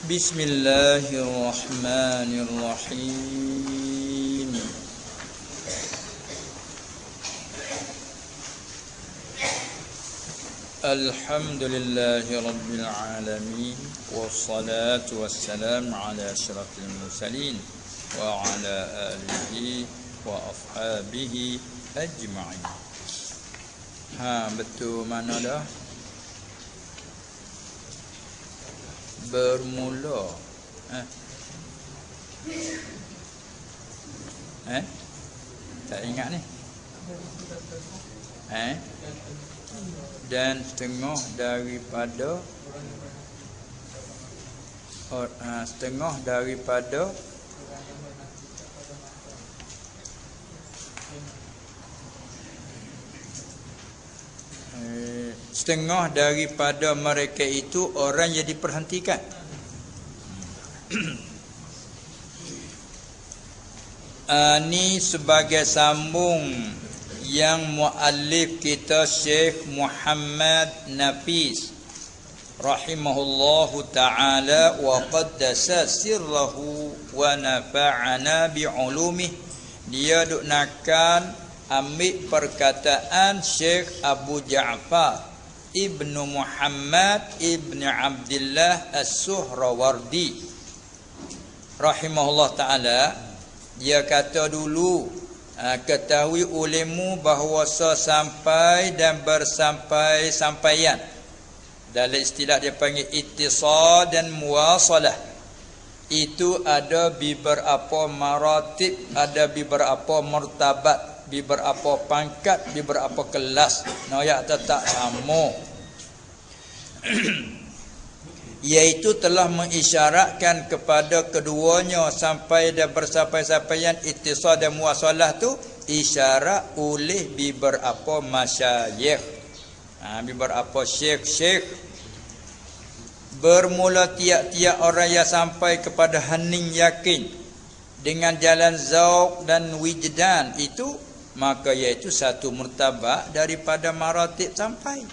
Bismillahirrahmanirrahim. Alhamdulillahi rabbil alamin, wassalatu wassalamu ala asyrafil mursalin wa ala alihi wa ashabihi ajma'in. Betul mana dah? Bermula tak ingat ni dan setengah daripada setengah daripada mereka itu orang yang diperhentikan. Ini sebagai sambung yang muallif kita Syekh Muhammad Nafis rahimahullahu ta'ala wa qaddasa sirrahu wa nafa'ana bi'ulumih. Dia duk nakan ambil perkataan Syekh Abu Ja'far Ibnu Muhammad Ibnu Abdullah As-Suhrawardi rahimahullah ta'ala. Dia kata dulu, ketahui olehmu bahawa sampai dan bersampai-sampaian, dalam istilah dia panggil ittisal dan muwasalah, itu ada beberapa maratib, ada beberapa martabat, beberapa pangkat, beberapa kelas. Noyak tetap sama. Iaitu telah mengisyaratkan kepada keduanya sampai dan bersampai-sampaian ittisal dan muwasalah tu isyarat oleh beberapa masyayikh, beberapa syekh. Bermula tiap-tiap orang yang sampai kepada hening yakin dengan jalan zauq dan wijdan itu, maka iaitu satu martabat daripada maratib sampai.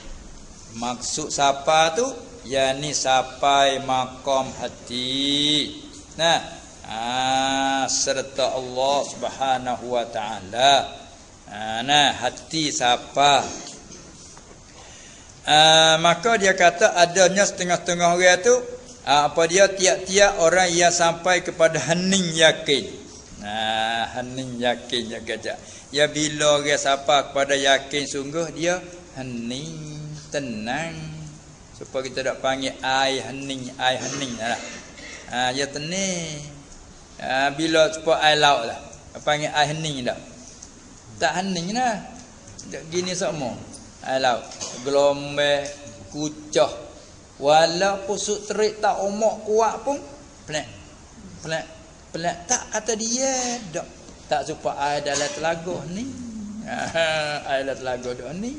Maksud siapa tu? Yani sampai maqam hati. Serta Allah Subhanahu wa taala. Hati siapa? Maka dia kata adanya setengah-setengah orang tu apa dia tiap-tiap orang yang sampai kepada hening yakin. Hening yakin jaga. Ya bila orang sampai kepada yakin sungguh, dia hening, tenang. Supaya kita tak panggil air hening lah. Ya tenang. Bila supaya air laut lah, panggil air hening tak? Tak hening lah. Gini semua. Air laut, gelombang, kucah. Walaupun sut terik tak omak kuat pun, pelik. Tak kata dia tak. Tak supaya air dalam telaga ni. Air dalam telaga dah ni.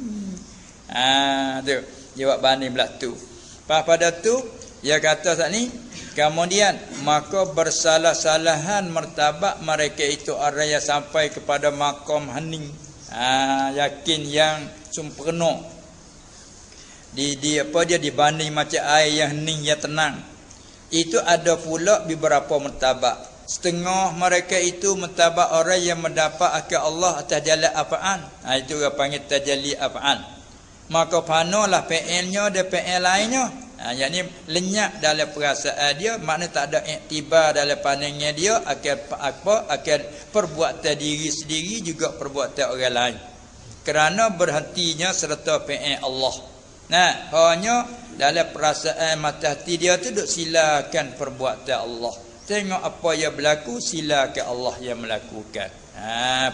Tu. Jawab banding belah tu. Pada tu dia kata saat ni, kemudian maka bersalah-salahan martabat mereka itu orang yang sampai kepada maqam hening, yakin yang sempurna. Dia dibanding macam air yang hening, yang tenang. Itu ada pula beberapa martabat. Setengah mereka itu martabat orang yang mendapat akal Allah atas jalan af'al. Itu orang panggil tajalli af'al. Maka panalah PL-nya dan PL lainnya. Yang ni lenyap dalam perasaan dia, makna tak ada iktibar dalam pandangan dia akan perbuatan diri sendiri juga perbuatan orang lain. Kerana berhentinya serta PL Allah. Hanya dalam perasaan mata hati dia tu duk silakan perbuatan Allah. Tengok apa yang berlaku, silakan Allah yang melakukan.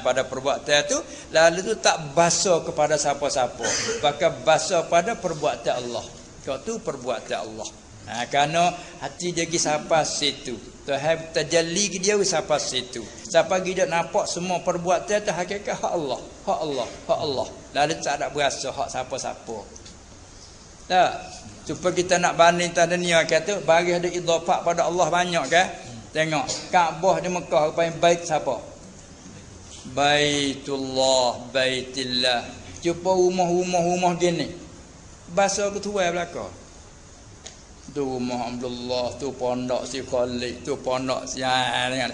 Pada perbuatan tu, lalu tu tak basuh kepada siapa-siapa, bahkan basuh pada perbuatan Allah. Kau tu perbuatan Allah. Kerana hati dia pergi sampai situ, Tuhan tajalli ke dia sampai situ. Sampai dia nampak semua perbuatan tu hakikat hak Allah. Hak Allah. Lalu tak ada berasa hak siapa-siapa. Tak. Supaya kita nak banding tanah dunia kata bagi ada idhafah pada Allah banyak kan? Tengok Kaabah di Mekah apa yang baik siapa? Baitullah, Baitillah. Jumpa rumah gini. Bahasa ketua belaka. tu rumah Abdullah, tu pondok si Khalid, tu pondok si dengan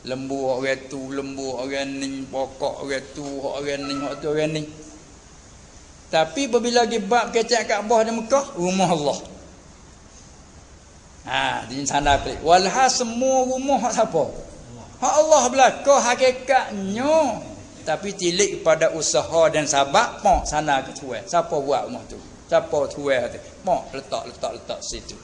lembu orang tu, lembu orang ni, pokok orang tu, orang ni, hak tu orang ni. Tapi apabila lagi bab kecak Kaabah di Mekah, rumah Allah. Di sana pelik. Walha semua rumah hak siapa? Hak Allah belaka hakikatnya. Tapi tilik pada usaha dan sabak, mak sana ke tuai. Siapa buat rumah tu? Siapa tuai tu? Mak letak situ.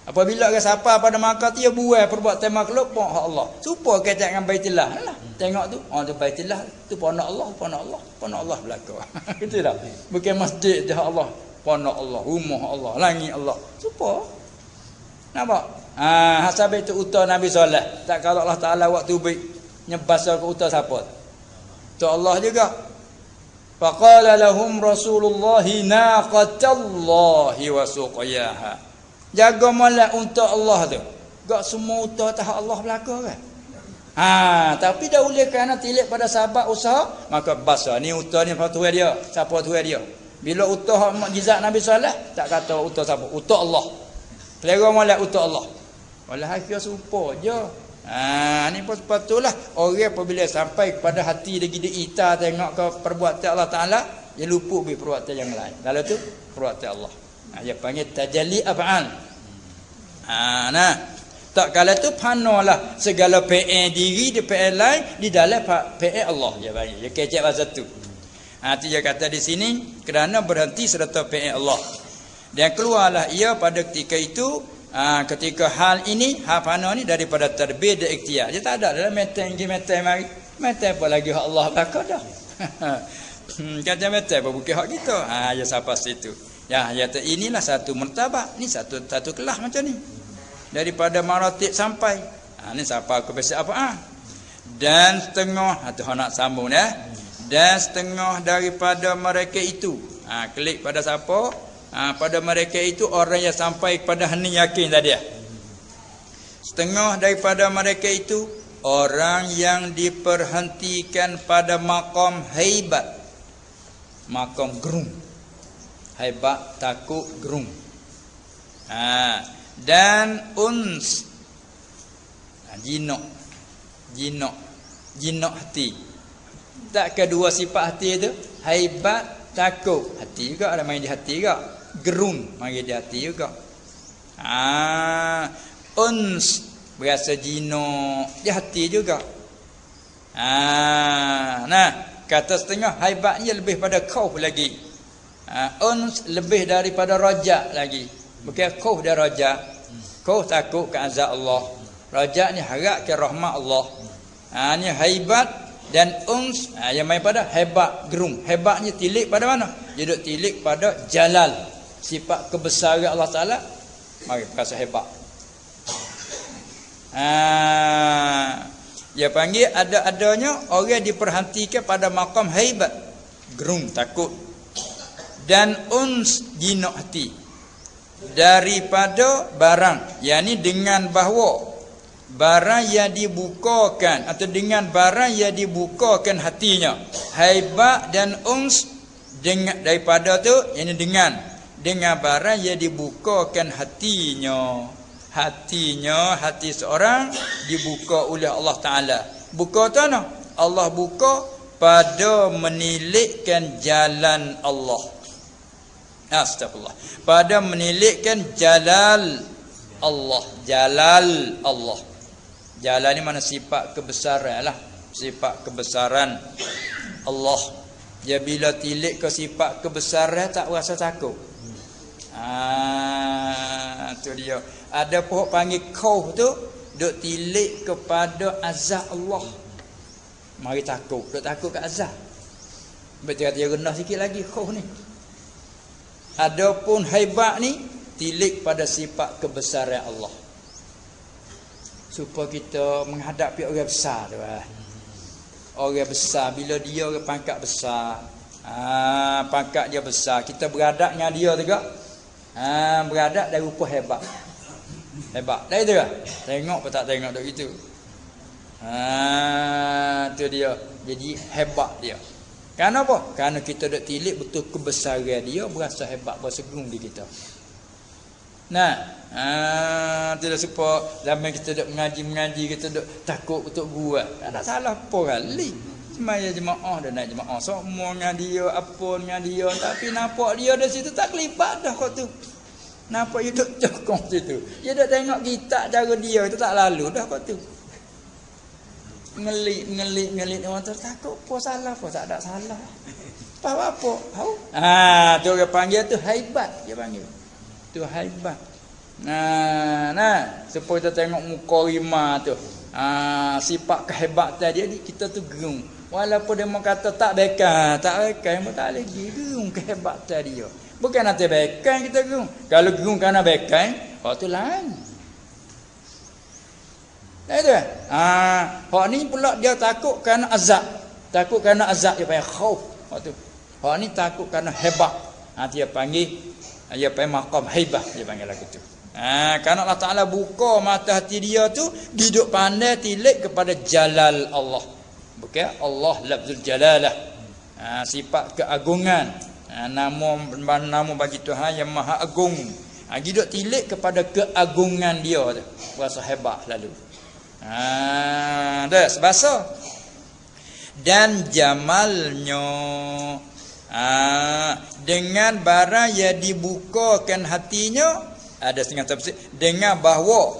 Apabila ke siapa pada Makkah dia buai perbuatan makhluk, mak hak Allah. Supaya kecak dengan Baitullah lah. Tengok tu, tu Baitullah, tu pondok Allah belaka. Gitu dah. Bukan masjid je Allah, pondok Allah, rumah Allah, langit Allah. Supaya nampak? Hasab itu uta Nabi Saleh. Tak kalau Allah Taala waktu nyebasa ke uta siapa? Tu Allah juga. Faqala lahum Rasulullah naqatallahi wa suqiyaha. Jaga molek untuk Allah tu. Gak semua uta tak Allah belaka kan? Tapi dah oleh kerana tilik pada sahabat usaha, maka basa ni uta ni apa tuai dia? Siapa tuai dia? Bila uta hak mukjizat Nabi Saleh, tak kata uta siapa? Uta Allah. Pelera molek uta Allah. Walah kira serupa je. Ni pun sepatutlah orang apabila sampai kepada hati dia gede ita tengok ke perbuatan Allah Taala, dia luput bi perbuatan yang lain. Kalau tu perbuatan Allah. Dia panggil tajalli af'al. Nah. Tak kala tu panalah segala PN diri di PN lain di dalam PN Allah dia panggil. Dia kecek bahasa tu. Tu dia kata di sini kerana berhenti serta PN Allah. Dan keluarlah ia pada ketika itu ketika hal ini hal fana ni daripada terbit dan ikhtiar. Dia tak ada dalam metai mari. Metai apa lagi hak Allah belaka dah. Kata metai apa bukan hak kita. Ya siapa situ. Ya inilah satu martabat. Ni satu kelas macam ni. Daripada maratib sampai ni siapa aku biasa apa dan setengah tu nak sambung dan setengah daripada mereka itu klik pada siapa pada mereka itu orang yang sampai kepada hening yakin tadi setengah daripada mereka itu orang yang diperhentikan pada maqam haibat, maqam gerung, haibat takut gerung. Dan uns jinok hati. Tak kedua sifat hati itu haibat takut hati juga ada main di hati juga, gerun mari di hati juga. Uns berasa jinok di hati juga. Nah kata setengah haibatnya lebih pada khauf lagi. Uns lebih daripada raja lagi. Bukan khauf dan raja. Khauf takut ke azab Allah. Raja ni harap ke rahmat Allah. Ni haibat dan uns yang main pada hebat gerung. Hebatnya tilik pada mana? Dia duk tilik pada jalal, sifat kebesaran Allah Taala. Mari perkasa hebat. Dia panggil ada-adanya orang diperhentikan pada maqam haibat, gerung takut dan uns jinak hati daripada barang, yakni dengan bahawa barang yang dibukakan atau dengan barang yang dibukakan hatinya haibat dan uns dengan daripada tu yakni dengan barang yang dibukakan hati seorang dibuka oleh Allah Taala. Buka tu mana? Allah buka pada menilikkan jalan Allah. Astagfirullah. Pada menilikkan jalal Allah. Jalal Allah. Jalal ni mana sifat kebesaran lah. Sifat kebesaran Allah. Dia bila tilik ke sifat kebesaran tak rasa takut. Tu dia. Ada pun panggil khauf tu duk tilik kepada azab Allah. Mari takut. Duk takut ke azab. Betul kata dia rendah sikit lagi khauf ni. Adapun haibat ni tilik pada sifat kebesaran Allah. Supaya kita menghadapi orang besar tu. Orang besar bila dia orang pangkat besar. Pangkat dia besar, kita beradab dengan dia juga. Beradab dari rupa hebat. Hebat. Dah itu ke? Tengok apa tak tengok duk gitu. Tu dia. Jadi hebat dia. Kerana apa? Kerana kita dak tilik betul kebesaran dia, berasa hebat, berasa gerung di kita. Tidak supaya zaman kita duk mengaji kita duk takut untuk buat. Tak ada salah apa kali. Semaya jemaah dan nak jemaah semua dengan dia apa dengan dia, tapi nampak dia di situ tak kelipat dah kau tu. Nampak dia duk cokong situ. Dia dak tengok kita cara dia itu tak lalu dah kau tu. Ngelik orang tu takut apa salah apa tak ada salah. Apa? Tahu? Tu orang panggil tu haibat dia panggil. Tu haibat. Supaya kita tengok muka rima tu. Sifat kehebatan dia kita tu gerung. Walaupun dia mau kata tak bekan, pun tak lagi gerung kehebatan dia. Bukan nanti bekan kita gerung. Kalau gerung kerana bekan, tu lain. Itu hak ni pula dia takut kerana azab. Takut kerana azab dia panggil khauf. Hak ni takut kerana hebat. Dia panggil maqam haibah dia panggil lagu tu. Kerana Allah Ta'ala buka mata hati dia tu, duduk pandai tilik kepada jalal Allah. Bukan Allah lafzul jalalah. Sifat keagungan. Nama bagi Tuhan yang maha agung. Duduk tilik kepada keagungan dia tu. Rasa hebat lalu. Dah sebasa. Dan jamalnya. Dengan barang yang dibukakan hatinya, ada setengah tafsir dengan bahawa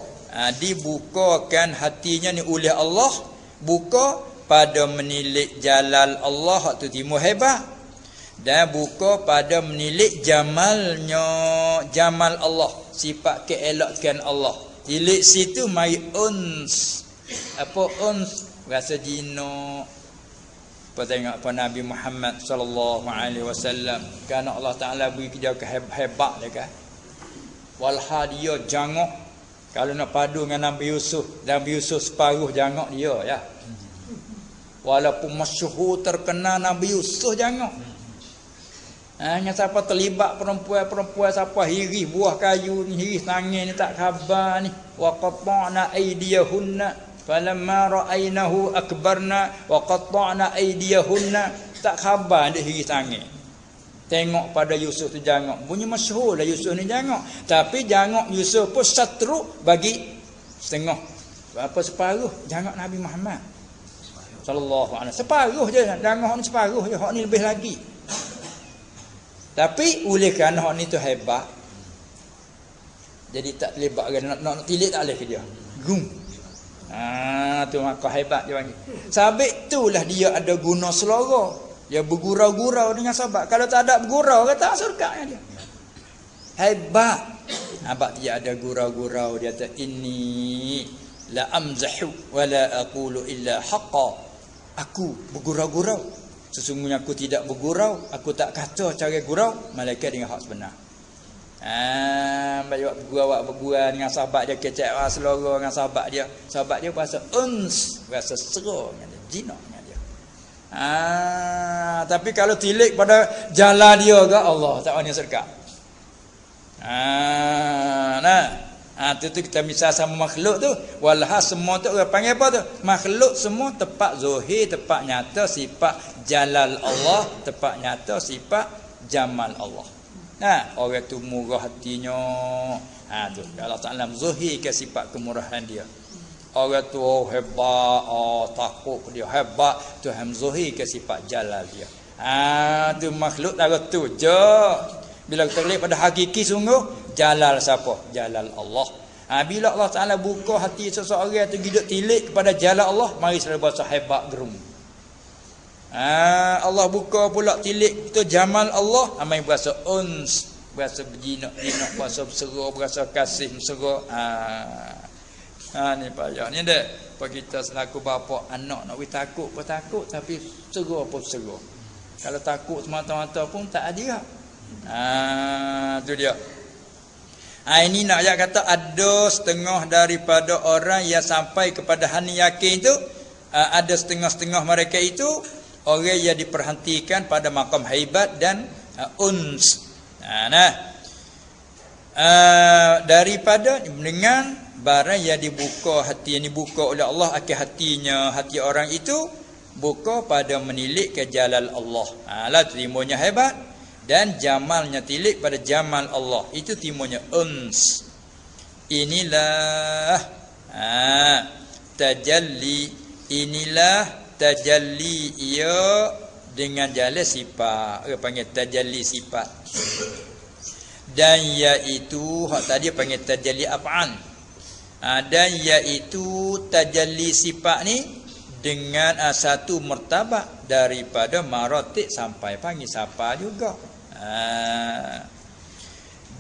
dibukakan hatinya ni oleh Allah, buka pada menilik jalal Allah tu timur hebat, dan buka pada menilik jamalnya, jamal Allah, sifat keelokan Allah. Tilik situ mai uns. Apa uns? Rasa jino. Apa tengok apa Nabi Muhammad sallallahu alaihi wasallam, kerana Allah Taala beri dia hebat dia kan. Walha dia jangok. Kalau nak padu dengan Nabi Yusuf separuh jangok dia ya. Walaupun masyhur terkenal Nabi Yusuf jangok. Hanya siapa terlibat perempuan siapa hirih buah kayu ni, hirih tangan ni tak khabar ni. Wa qatta'na aydiyahunna falamma ra'aynahu akbarna wa qatta'na aydiyahunna, tak khabar dia hirih tangan. Tengok pada Yusuf tu jangok. Bunyi masyhur lah Yusuf ni jangok. Tapi jangok Yusuf pun satru bagi setengah. Apa separuh jangok Nabi Muhammad sallallahu alaihi wasallam. Separuh je jangok ni, separuh je. Hak ni lebih lagi. Tapi oleh kerana hak ni tu hebat, jadi tak terlibat nak tilik tak boleh ke dia. Gum. Tu maka hebat dia panggil. Sabit itulah dia ada guna selera. Dia bergurau-gurau dengan sahabat. Kalau tak ada bergurau, kata surga dia. Hebat. Abang dia ada gurau-gurau. Dia kata, inni la amzahu wa la aqulu illa haqqa. Aku bergurau-gurau. Sesungguhnya aku tidak bergurau. Aku tak kata cara gurau, malaikat dengan hak sebenar. Bergurau dengan sahabat dia, kecek selera dengan sahabat dia. Sahabat dia berasa uns, berasa serah dengan dia, jinak dengan dia. Tapi kalau tilik pada jalan dia ke Allah tak ada serka. Itu kita misal sama makhluk tu, walha semua tu orang panggil apa tu? Makhluk semua tepat zahir, tepat nyata sifat jalal Allah, tepat nyata sifat jamal Allah. Orang tu murah hatinya. Tu Allah Taala zahirkan sifat kemurahan dia. Orang tu hebat, takut dia hebat, Tuhan zahirkan sifat jalal dia. Tu makhluk darah tu je. Bila kita lihat pada hakiki sungguh, jalal siapa? Jalal Allah. Bila Allah Taala buka hati seseorang tu hidup tilik kepada jalal Allah, mari selalu bahasa hebat gerung. Allah buka pula tilik tu jamal Allah, amai bahasa uns, bahasa berjinak, bahasa berserah, bahasa kasih mesra. Ni payah ni dah. Apa kita selaku bapa anak nak takut apa takut, tapi serah apa serah. Kalau takut semata-mata pun tak ada. Tu dia. Ini nak ayat kata ada setengah daripada orang yang sampai kepada hani yakin itu, ada setengah-setengah mereka itu orang yang diperhentikan pada makam haibat dan uns. Daripada dengan barang yang dibuka hati, yang dibuka oleh Allah akan hatinya, hati orang itu buka pada menilik ke jalal Allah. Lah terimanya hebat. dan jamalnya tilik pada jamal Allah. Itu timunya uns. Inilah tajalli. Inilah tajalli ia dengan jalan sifat. Orang panggil tajalli sifat. Dan iaitu hak tadi panggil tajalli af'al. Dan iaitu tajalli sifat ni dengan satu martabat daripada maratib sampai panggil siapa juga.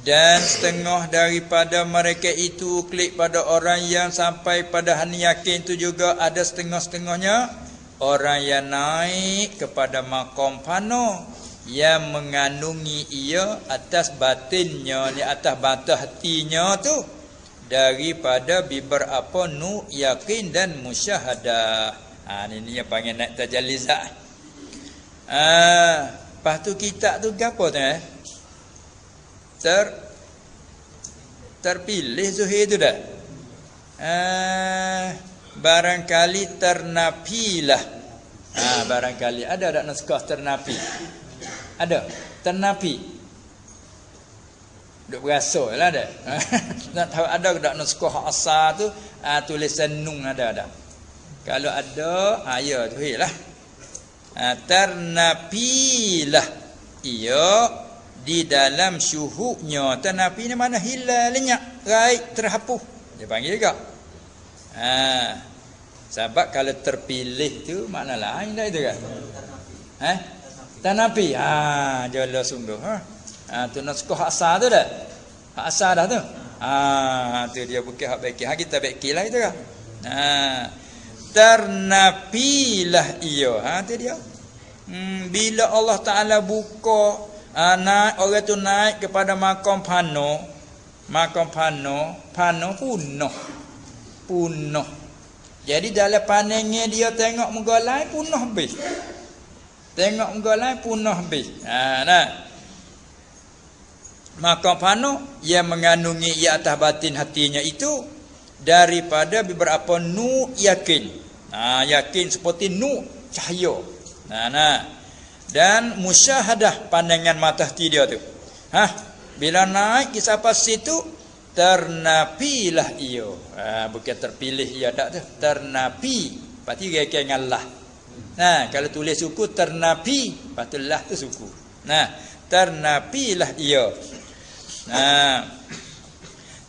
Dan setengah daripada mereka itu klik pada orang yang sampai pada hani yakin itu juga ada setengah-setengahnya orang yang naik kepada maqam fana yang mengandungi ia atas batinnya, di atas batas hatinya tu daripada beberapa nu yakin dan musyahadah. Ini yang panggil naik tajalli zat. Lepas tu kitab tu gapo tu terpilih zuhir tu dah. Barangkali ternapilah. Barangkali ada tak naskah ternapi? Ada ternapi. Duk berasa lah ada. Nak tahu ada tak naskah asal tu tulisan nun ada. Kalau ada ya tu lah. Ternapilah ia di dalam syuhuknya. Ternapi ni mana hilang lenyap, raib, terhapus. Dia panggil juga. Sebab kalau terpilih tu makna lain dah itu kan. Ternapi. Jala sungguh. Tu naskah asal tu dah. Hak asal dah tu. Tu dia bukan hak baiki. Kita baiki lah itu kan. Ternapilah ia. Tu dia. Bila Allah Ta'ala buka naik, orang tu naik kepada makam fana. Makam fana punah. Jadi dalam pandangan dia tengok muka lain punah habis. Tengok muka lain punah habis. Makam fana yang mengandungi ia atas batin hatinya itu daripada beberapa nur yakin. Yakin seperti nur cahaya. Dan musyahadah pandangan mata hati dia tu. Bila naik ke sampai situ ternapilah ia. Bukan terpilih ia tak tu. Ternapi. Berarti kira-kira dengan lah. Kalau tulis suku ternapi, patutlah tu suku. Ternapilah ia.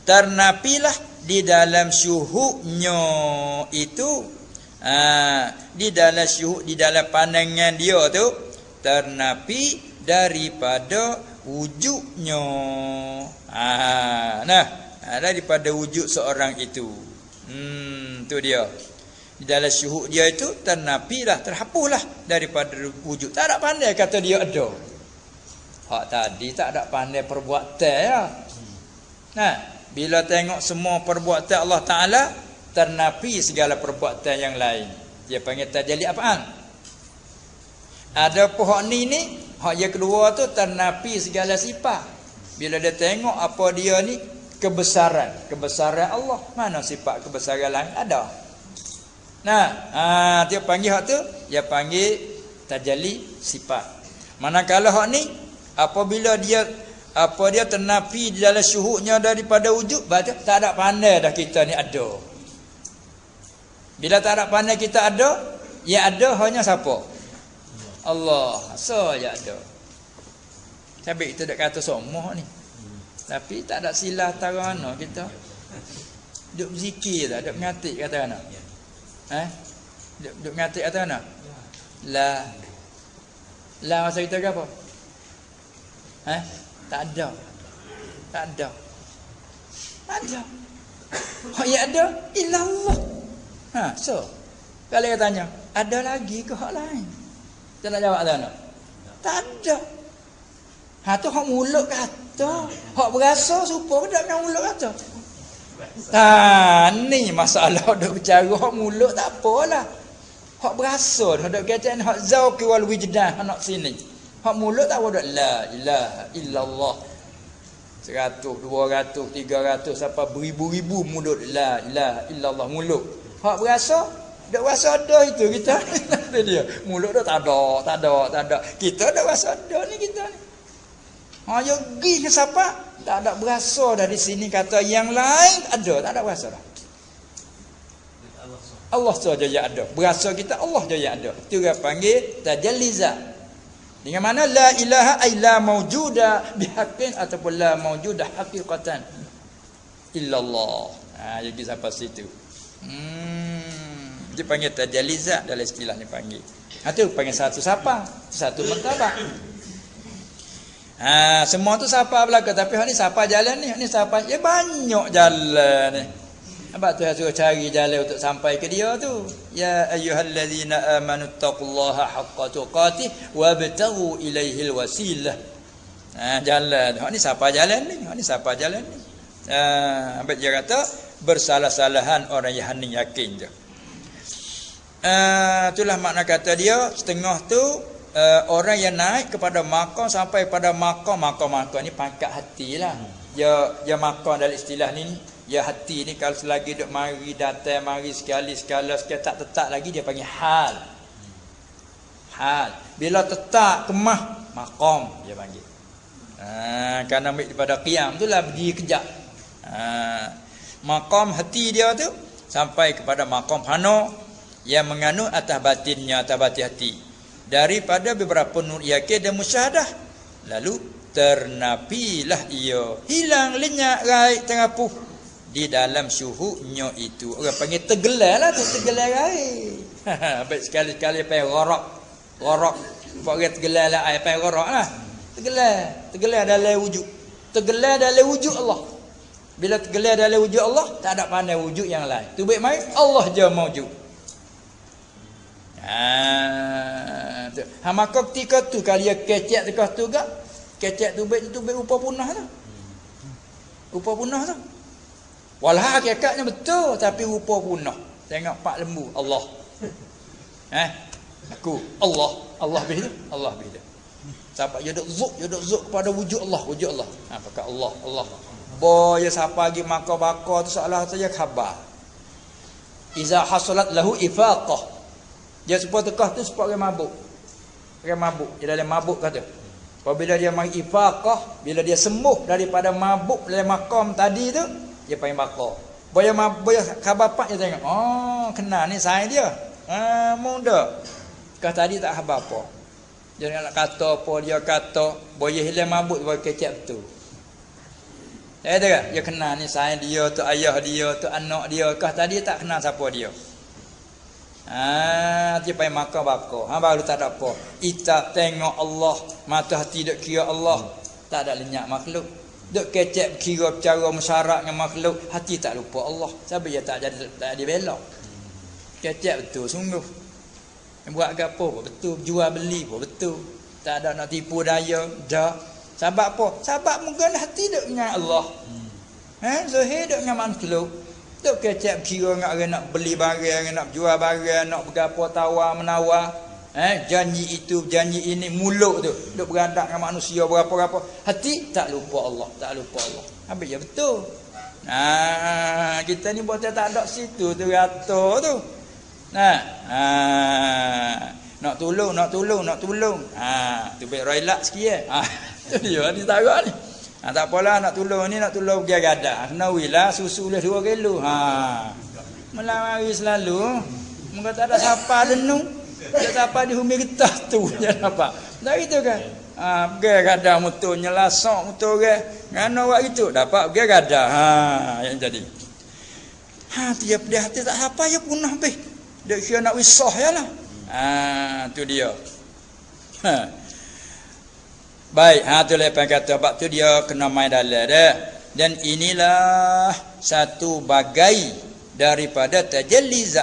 Ternapilah di dalam syuhuknya itu. Di dalam syuhud, di dalam pandangan dia tu ternapi daripada wujudnya. Daripada wujud seorang itu. Tu dia. Di dalam syuhud dia itu ternapilah, terhapuslah daripada wujud. Tak ada pandai kata dia ada. Hak tadi tak ada pandai perbuatan ya. Bila tengok semua perbuatan Allah Ta'ala, ternapi segala perbuatan yang lain. Dia panggil tajalli af'al. Ada pohon ni hak yang kedua tu ternapi segala sifat. Bila dia tengok apa dia ni kebesaran Allah. Mana sifat kebesaran lain ada? Dia panggil hak tu, dia panggil tajalli sifat. Manakala hak ni apabila dia ternapi di dalam syuhudnya daripada wujud, berarti tak ada pandai dah kita ni ada. Bila tak ada pandai kita ada, yang ada hanya siapa? Allah. So yang ada. Tapi kita dak kata semua ni. Tapi tak ada silah tarana kita. Duk zikir tak, duk ngatik kata ana. Duk ngatik kata ana. La masa kita ke apa? Tak ada. Hak yang ada illallah. So kalau dia tanya, ada lagi ke hak lain? Kita nak jawab tak nak? Tak ada. Tu hak mulut kata. Hak berasa supaya tak nak mulut kata. Ni masalah duk bercara hak mulut tak apalah. Hak berasa duk kata hak zauqi wal wijdan anak sini. Hak mulut tak ada la ilaha illallah. 100, 200, 300 sampai beribu-ribu mulut la ilaha illallah mulut. Hak berasa, dak rasa ada itu kita. Dia mulut dah tak ada. Kita dak rasa ada ni kita ni. Yo pergi ke siapa? Tak ada berasa dah di sini kata yang lain ada, tak ada berasa dah. Allah saja yang ada. Berasa kita Allah saja yang ada. Itu dia panggil tajalliza. Dengan mana la ilaha illa mawjuda bihaqqin ataupun la mawjuda haqiqatan illallah. Jadi sampai situ. Dia panggil tajalliza dalam istilah ni panggil. Itu panggil satu siapa? Satu martabat. Semua tu siapa belaka, tapi hak ni siapa jalan ni siapa? Ya banyak jalan ni. Sebab tu suruh cari jalan untuk sampai ke dia tu. Ya ayyuhallazina amanu taqullaha haqqa tuqatih wabtaghu ilaihil wasilah. Jalan. Hak ni siapa jalan ni? Hak ni siapa jalan ni? Abang dia kata bersalah-salahan orang yang hening yakin je. Itulah makna kata dia setengah tu orang yang naik kepada makam sampai pada makam ni pangkat hati lah. Ya makam dalam istilah ni ya hati ni kalau selagi duk mari datang mari sekali tak tetap lagi dia panggil hal. Bila tetap kemah maqam dia panggil. Kerana ambil daripada qiyam itulah berdiri kejap. Maqam hati dia tu sampai kepada maqam fana yang mengandung atas batinnya, atas batin hati daripada beberapa nur yakin dan musyahadah, lalu ternapilah ia, hilang lenyap raib terapuh di dalam syuhudnya itu. Orang panggil tergelar lah tu, tergelar raib. Baik sekali-sekali panggil gharak. Orang tergelar lah air panggil gharak lah. Tergelar dalam wujud. Tergelar dalam wujud Allah. Bila tergelar dalam wujud Allah, tak ada pandai wujud yang lain. Tu baik mai Allah je maujud. Maka ketika tu kalau dia kecek dekat tu gak, kecek tu baik rupa punah tu. Rupa punah tu. Walau hakikatnya betul tapi rupa punah. Tengok pak lembu Allah. Aku Allah begitu. Allah begitu. Sampai dia duk zuk kepada wujud Allah. Apakah Allah. Boya siapa lagi maka bakar tu seolah saja khabar. Iza hasalat lahu ifaqah. Dia supaya tekah tu supaya orang mabuk. Dia dalam mabuk kata. Apabila dia mari ifaqah, bila dia sembuh daripada mabuk dalam makam tadi tu, dia panggil bakar. Boya khabar pak dia tengok. Oh, kenal ni saya dia. Muda. Kah tadi tak khabar apa. Dia nak kata apa dia kata, boya hilang mabuk boya kecap betul. Dia kenal ni saya dia tu, ayah dia tu, anak dia. Kah tadi tak kenal siapa dia. Dia panggil maka bakar. Baru tak ada apa. Kita tengok Allah, mata hati duk kira Allah, tak ada lenyap makhluk. Duk kecek kira cara musyarak dengan makhluk, hati tak lupa Allah. Sebab dia tak jadi belok. Kecek betul sungguh. Buat gapo betul, jual beli pun betul. Tak ada nak tipu daya, dak. Sebab apa? Sebab mungkin hati duk dengan Allah. Zahir duk dengan makhluk. Duk kecek kira dengan orang nak beli barang, nak jual barang, nak bergapo tawar menawar. Janji itu, janji ini, mulut tu duk beradak dengan manusia berapa-berapa. Hati tak lupa Allah. Habis ya betul. Kita ni buat tak ada situ tu rata tu. Nak tolong. Tu baik relax sikit. Tu dia ni tarak ni. Tak apalah nak tolong pergi gadah. Kena wilah susu boleh 2 kilo. Melamari selalu. Muka tak ada siapa lenung. Tak siapa di humi getah tu je nampak. Tak gitu kan. Pergi gadah motor nyelasok motor orang. Ngano buat gitu dapat pergi gadah. Yang jadi. Tiap dia hati tak siapa ya punah habis. Dia kira nak wisah yalah. Tu dia. Baik, tu lepas kata bab tu dia kena main dalam dah. Dan inilah satu bagai daripada tajalliza.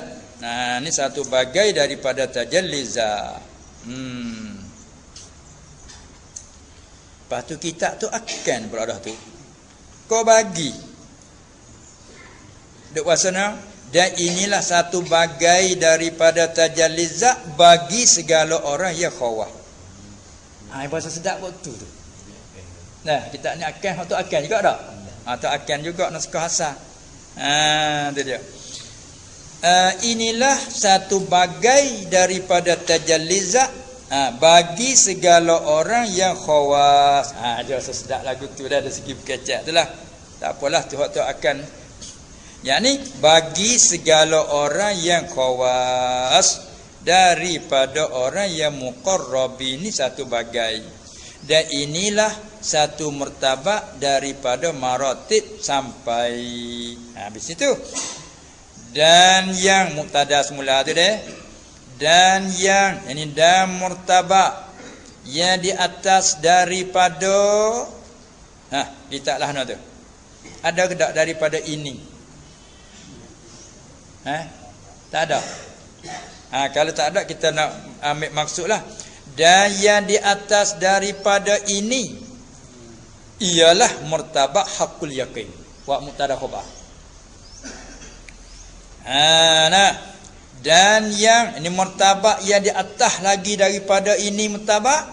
Ni satu bagai daripada tajalliza. Lepas tu kitab tu akan berada tu. Kau bagi. Duk wasana dan inilah satu bagai daripada tajalliza bagi segala orang yang khawah. Bahasa sedap waktu tu. Kita ni akan tu akan juga tak? Tu akan juga naskah hasan. Tu dia. Inilah satu bagai daripada tajalliza Bagi segala orang yang khawas. Dia sedap lagu tu dah, dari segi berkecak tu lah. Tak apalah, tu akan. Yakni bagi segala orang yang khawas daripada orang yang muqarrab, ini satu bagai. Dan inilah satu martabat daripada maratib sampai habis itu. Dan yang mubtada semula tu deh. Dan yang ini dan martabat yang di atas daripada kita lah tu. Ada ke tak daripada ini? Tak ada. Kalau tak ada kita nak ambil maksudlah. Dan yang di atas daripada ini ialah martabat hakul yaqin. Wa mubtada khabar. Dan yang ini martabat yang di atas lagi daripada ini martabat.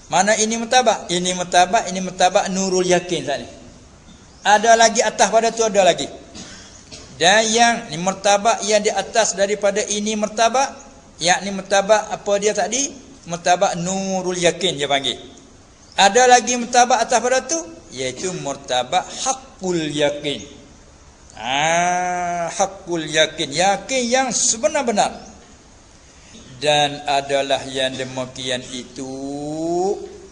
Mana ini martabat? Ini martabat, ini martabat nurul yakin tadi. Ada lagi atas pada tu, ada lagi. Dan yang ini martabat yang di atas daripada ini martabat, yakni martabat apa dia tadi? Martabat nurul yakin dia panggil. Ada lagi martabat atas pada tu, iaitu martabat hakul yakin. Hakul yakin, yakin yang sebenar-benar. Dan adalah yang demikian itu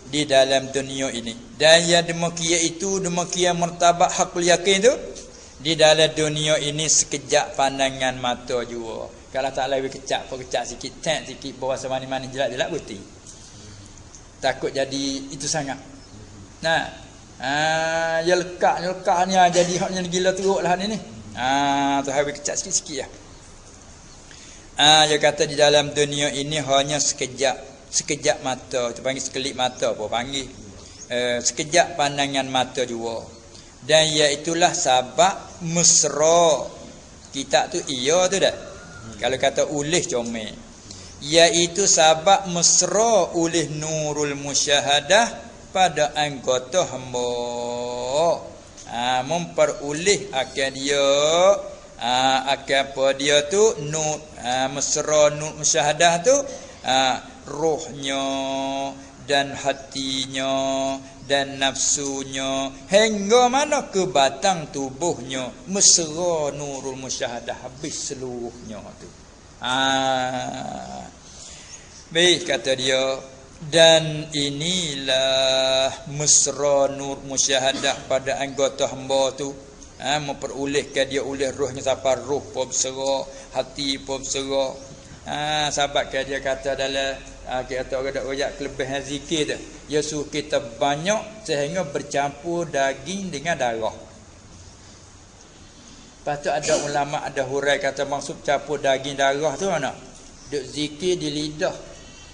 di dalam dunia ini. Dan yang demikian itu, demikian martabat hakul yakin tu di dalam dunia ini sekejap pandangan mata jua. Kalau tak lebih kecap, kecap sikit, tak sikit, bawah semani-mani jelak-jelak putih. Takut jadi itu sangat. Ya lekat ni jadi haknya gila teruk lah ni. Tu habis kecap sikit-sikit lah. Dia kata di dalam dunia ini hanya sekejap mata, tu panggil sekelip mata apa panggil. Sekejap pandangan mata jua. Dan iaitulah sabab mesra. Kita tu iya tu dah. Kalau kata ulih comel, iaitu sabab mesra oleh nurul musyahadah pada anggota hamba. Memperoleh akan dia akan apa dia tu nur mesra nur musyahadah tu rohnya dan hatinya dan nafsunya hingga mana ke batang tubuhnya mesra nurul musyahadah habis seluruhnya tu. Baik kata dia, dan inilah mesra nur musyahadah pada anggota hamba tu, memperolehkan dia oleh rohnya sampai roh pun bersera, hati pun bersera. Sebab dia kata dalam kita orang dak royak kelebihan zikir tu, dia suruh kita banyak sehingga bercampur daging dengan darah. Lepas tu ada ulama ada hurai kata maksud campur daging darah tu mana? Duk zikir di lidah.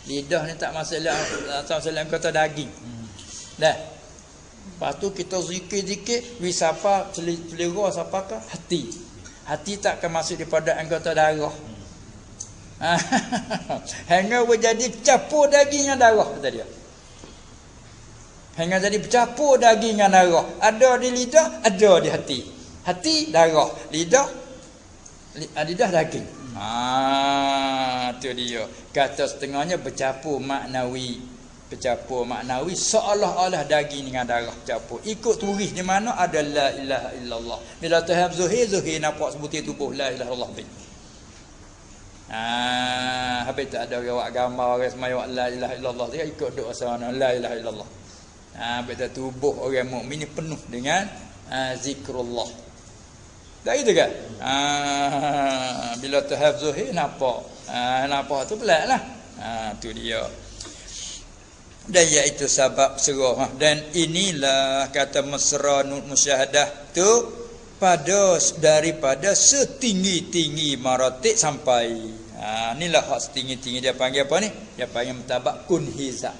Lidah ni tak masalah, masalah kata daging. Dah. Lepas tu kita zikir-zikir wisapa selera siapakah? Hati. Hati tak akan masuk daripada anggota darah. Hingga jadi campur daging dengan darah kata dia. Hingga jadi bercampur daging dengan darah. Ada di lidah, ada di hati. Hati darah, lidah daging. Tu dia. Kata setengahnya bercampur maknawi. Bercampur maknawi seolah-olah daging dengan darah campur. Ikut turis di mana ada la ilaha illallah. Bila tahap zuhir nampak sebutir tubuh la ilaha illallah. Habis tak ada orang buat gambar orang semaya la ilaha illallah dia ikut doa sana la ilaha illallah. Habis tak tubuh orang mukmin ni penuh dengan zikrullah. Tak gitu kan? Bila tahap zuhir nampak tu pelaklah. Tu dia. Dan iaitu sebab serah. Dan inilah kata mesra nur musyahadah tu daripada setinggi-tinggi maratib sampai. Inilah hak setinggi-tinggi dia panggil apa ni? Dia panggil martabat kunhiza.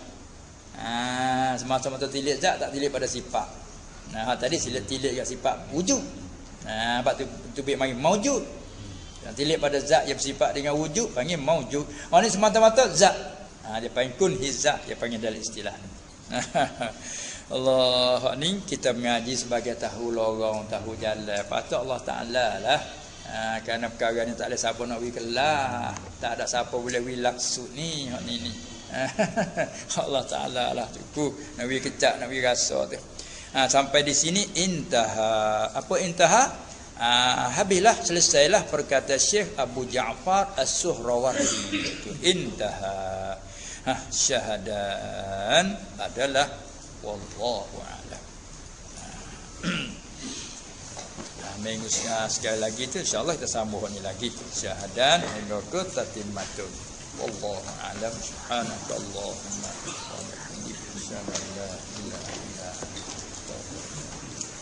Semasa-masa tilik zat tak tilik pada sifat. Tadi sila tilik kat sifat wujud. Sebab tu bagi maujud. Yang tilik pada zat yang bersifat dengan wujud panggil maujud. Orang ni semata-mata zat. Dia panggil kunhiza, dia panggil dalam istilah. Allah ni kita mengaji sebagai tahu lorong, tahu jalan. Patut Allah Taala lah. Kerana perkara ni tak ada siapa nak pergi kelah. Tak ada siapa boleh pergi laksud ni hak ni. Allah Taala lah cukup Nabi kecak Nabi rasa tu. Sampai di sini intaha. Apa intaha? Habislah, selesailah perkataan Syekh Abu Ja'far As-Suhrawardi. Intaha. Syahadan adalah wallahu a'lam. Minggu sekali lagi tu insyaallah kita sambung ni lagi syahadan hingga ke tatimmatun. Wallahu a'lam. Subhanakallahumma wa bihamdika asyhadu an la ilaha illa anta astaghfiruka